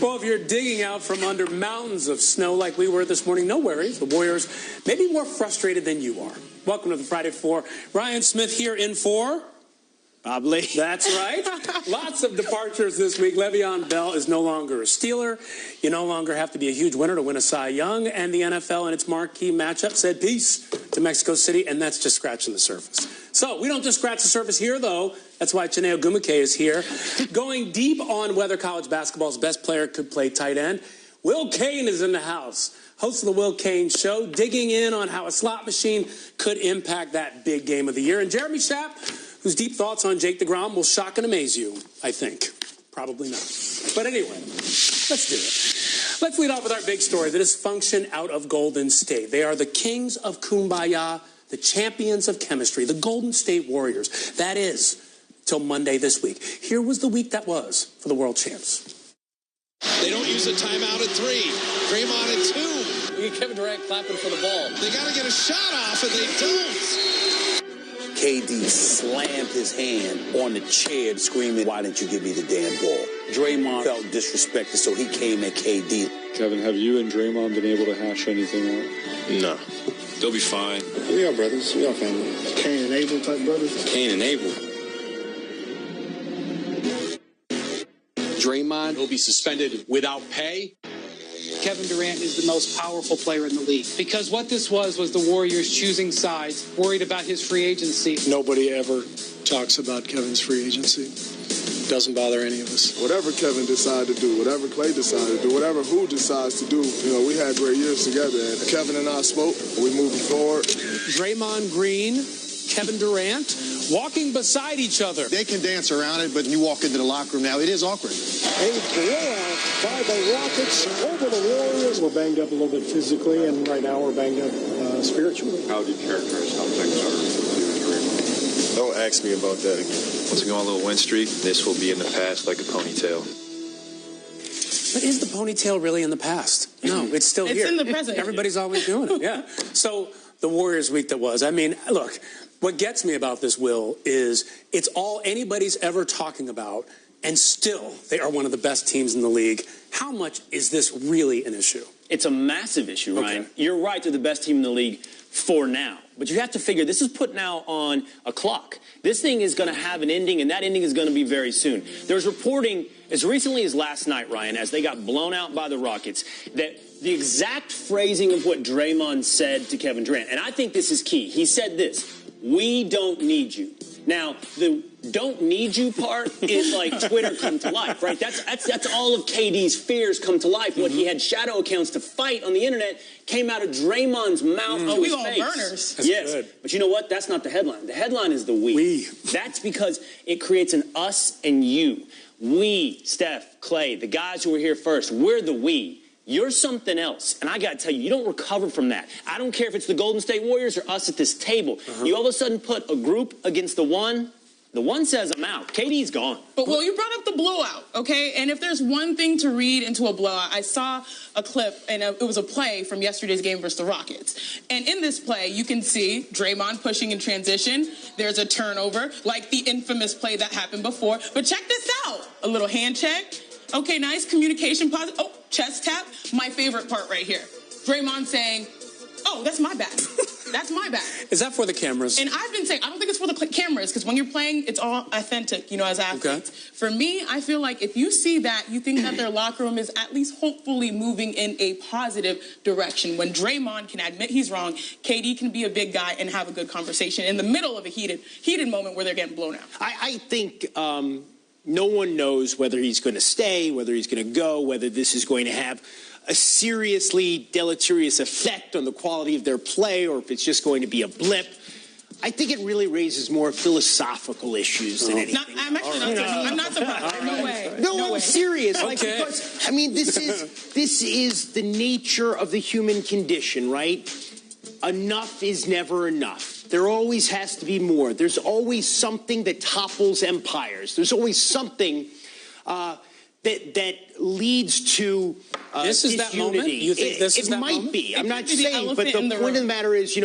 Well, if you're digging out from under mountains of snow like we were this morning, no worries. The Warriors may be more frustrated than you are. Welcome to the Friday Four. Ryan Smith here in for Bob Lee. That's right. Lots of departures this week. Le'Veon Bell is no longer a Steeler. You no longer have to be a huge winner to win a Cy Young. And the NFL in its marquee matchup said peace to Mexico City, and that's just scratching the surface. So we don't just scratch the surface here, though. That's why Chineo Gumake is here. Going deep on whether college basketball's best player could play tight end, Will Cain is in the house. Host of the Will Cain Show, digging in on how a slot machine could impact that big game of the year. And Jeremy Schaap, whose deep thoughts on Jake DeGrom will shock and amaze you, I think. Probably not. But anyway, let's do it. Let's lead off with our big story, the dysfunction out of Golden State. They are the kings of Kumbaya, the champions of chemistry, the Golden State Warriors. That is, till Monday this week. Here was the week that was for the world champs. They don't use a timeout at 3. Draymond at 2. You get Kevin Durant clapping for the ball. They got to get a shot off, and they don't. KD slammed his hand on the chair screaming, "Why didn't you give me the damn ball?" Draymond felt disrespected, so he came at KD. Kevin, have you and Draymond been able to hash anything out? No. They'll be fine. We are brothers. We are family. Cain and Abel type brothers. Cain and Abel. Draymond will be suspended without pay. Kevin Durant is the most powerful player in the league. Because what this was the Warriors choosing sides, worried about his free agency. Nobody ever talks about Kevin's free agency. Doesn't bother any of us. Whatever Kevin decided to do, whatever Clay decided to do, whatever who decides to do, we had great years together. And Kevin and I spoke. We moving forward. Draymond Green, Kevin Durant, walking beside each other. They can dance around it, but when you walk into the locker room now, it is awkward. A blowout by the Rockets over the Warriors. We're banged up a little bit physically, and right now we're banged up spiritually. How do you characterize how things are with you and Draymond? Don't ask me about that again. Once we go on a little win streak, this will be in the past like a ponytail. But is the ponytail really in the past? No, it's still here. It's in the present. Everybody's always doing it, yeah. So the Warriors week that was, I mean, look, what gets me about this, Will, is it's all anybody's ever talking about, and still they are one of the best teams in the league. How much is this really an issue? It's a massive issue, Ryan. Okay. You're right, they're the best team in the league for now. But you have to figure this is put now on a clock. This thing is going to have an ending, and that ending is going to be very soon. There's reporting as recently as last night, Ryan, as they got blown out by the Rockets, that the exact phrasing of what Draymond said to Kevin Durant, and I think this is key. He said this: "We don't need you." Now, the "don't need you" part is like Twitter come to life, right? That's all of KD's fears come to life. What he had shadow accounts to fight on the internet came out of Draymond's mouth to his face. We all burners. Yes, good. but you know what? That's not the headline. The headline is the we. That's because it creates an us and you. We, Steph, Clay, the guys who were here first, we're the we. You're something else. And I got to tell you, you don't recover from that. I don't care if it's the Golden State Warriors or us at this table. You all of a sudden put a group against the one. The one says, I'm out. KD's gone. But, well, you brought up the blowout, okay? And if there's one thing to read into a blowout, I saw a clip, and it was a play from yesterday's game versus the Rockets. And in this play, you can see Draymond pushing in transition. There's a turnover, like the infamous play that happened before. But check this out. A little hand check. Okay, nice communication. Oh, chest tap. My favorite part right here. Draymond saying, "Oh, that's my bad. That's my bad." Is that for the cameras? And I've been saying, I don't think it's for the cameras, because when you're playing, it's all authentic, as athletes. Okay. For me, I feel like if you see that, you think that their locker room is at least hopefully moving in a positive direction. When Draymond can admit he's wrong, KD can be a big guy and have a good conversation in the middle of a heated moment where they're getting blown out. I think no one knows whether he's going to stay, whether he's going to go, whether this is going to have a seriously deleterious effect on the quality of their play, or if it's just going to be a blip. I think it really raises more philosophical issues than anything. I'm actually I'm not surprised. Right. No way. No, I'm serious. Okay. Like, because, I mean, this is the nature of the human condition, right? Enough is never enough. There always has to be more. There's always something that topples empires. There's always something that leads to this is disunity. that moment? You think this is that moment? It might be. I'm not could be the saying, but elephant in the the point of room. the matter is,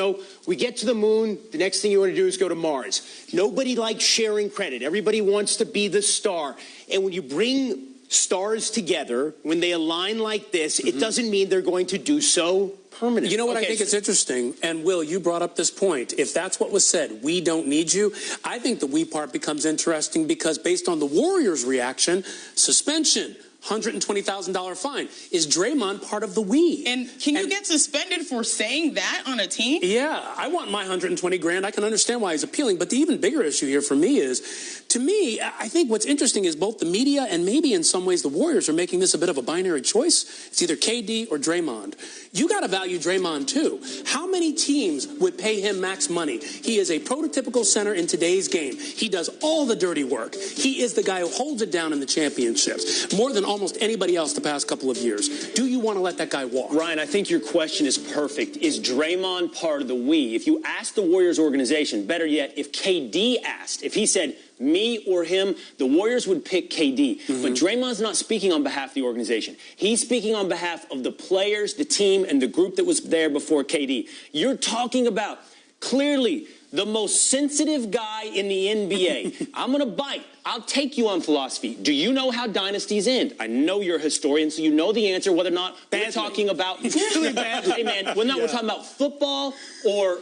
we get to the moon. The next thing you want to do is go to Mars. Nobody likes sharing credit. Everybody wants to be the star. And when you bring stars together, when they align like this, it doesn't mean they're going to do so permanently. You know what I think is interesting? And Will, you brought up this point. If that's what was said, we don't need you. I think the we part becomes interesting because based on the Warriors' reaction, suspension, $120,000 fine. Is Draymond part of the we? And can you get suspended for saying that on a team? Yeah, I want my 120 grand. I can understand why he's appealing. But the even bigger issue here for me is, to me, I think what's interesting is both the media and maybe in some ways the Warriors are making this a bit of a binary choice. It's either KD or Draymond. You got to value Draymond too. How many teams would pay him max money? He is a prototypical center in today's game. He does all the dirty work. He is the guy who holds it down in the championships more than almost anybody else the past couple of years. Do you want to let that guy walk? Ryan, I think your question is perfect. Is Draymond part of the we? If you ask the Warriors organization, better yet, if KD asked, if he said me or him, the Warriors would pick KD. But Draymond's not speaking on behalf of the organization. He's speaking on behalf of the players, the team, and the group that was there before KD. You're talking about clearly the most sensitive guy in the NBA. I'm going to bite. I'll take you on philosophy. Do you know how dynasties end? I know you're a historian, so you know the answer, whether or not we're talking about... Hey, man, we're talking about football or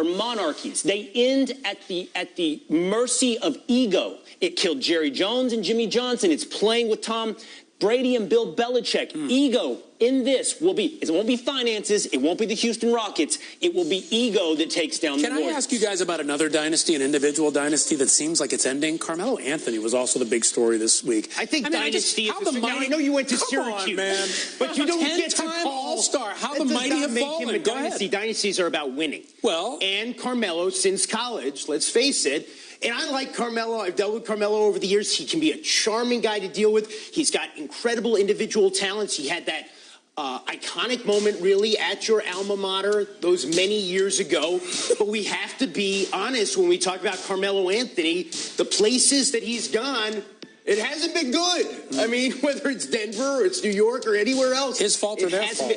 monarchies. They end at the mercy of ego. It killed Jerry Jones and Jimmy Johnson. It's playing with Tom Brady and Bill Belichick. Ego in this it won't be finances. It won't be the Houston Rockets. It will be ego that takes down the Warriors. Can I ask you guys about another dynasty, an individual dynasty that seems like it's ending? Carmelo Anthony was also the big story this week. I think dynasty is now, I know you went to Syracuse, man, but you don't get to call All-Star. How the mighty have fallen. Him a dynasty. Dynasties are about winning. Well, and Carmelo since college, let's face it. And I like Carmelo. I've dealt with Carmelo over the years. He can be a charming guy to deal with. He's got incredible individual talents. He had that iconic moment, really, at your alma mater those many years ago. But we have to be honest when we talk about Carmelo Anthony. The places that he's gone, it hasn't been good. I mean, whether it's Denver or it's New York or anywhere else. His fault or their fault?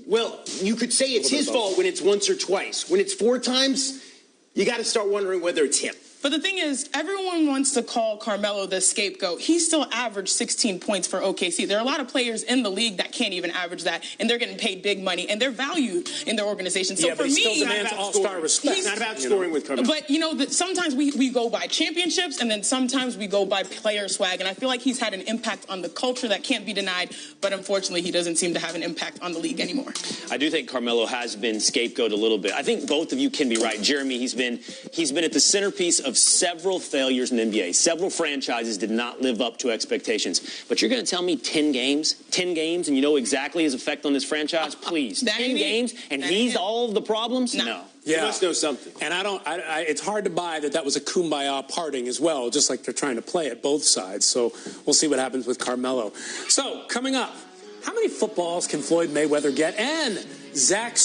Well, you could say it's his fault when it's once or twice. When it's 4 times, you got to start wondering whether it's him. But the thing is, everyone wants to call Carmelo the scapegoat. He still averaged 16 points for OKC. There are a lot of players in the league that can't even average that, and they're getting paid big money, and they're valued in their organization. So for he me, still demands all-star respect. It's not about scoring with Carmelo. But, sometimes we go by championships, and then sometimes we go by player swag, and I feel like he's had an impact on the culture that can't be denied, but unfortunately, he doesn't seem to have an impact on the league anymore. I do think Carmelo has been scapegoat a little bit. I think both of you can be right. Jeremy, he's been at the centerpiece of several failures in the NBA. Several franchises did not live up to expectations. But you're going to tell me 10 games, and you know exactly his effect on this franchise? Please. 10 games, and he's all of the problems? No. Yeah. You must know something. And it's hard to buy that was a kumbaya parting as well, just like they're trying to play at both sides. So we'll see what happens with Carmelo. So, coming up, how many footballs can Floyd Mayweather get? And Zach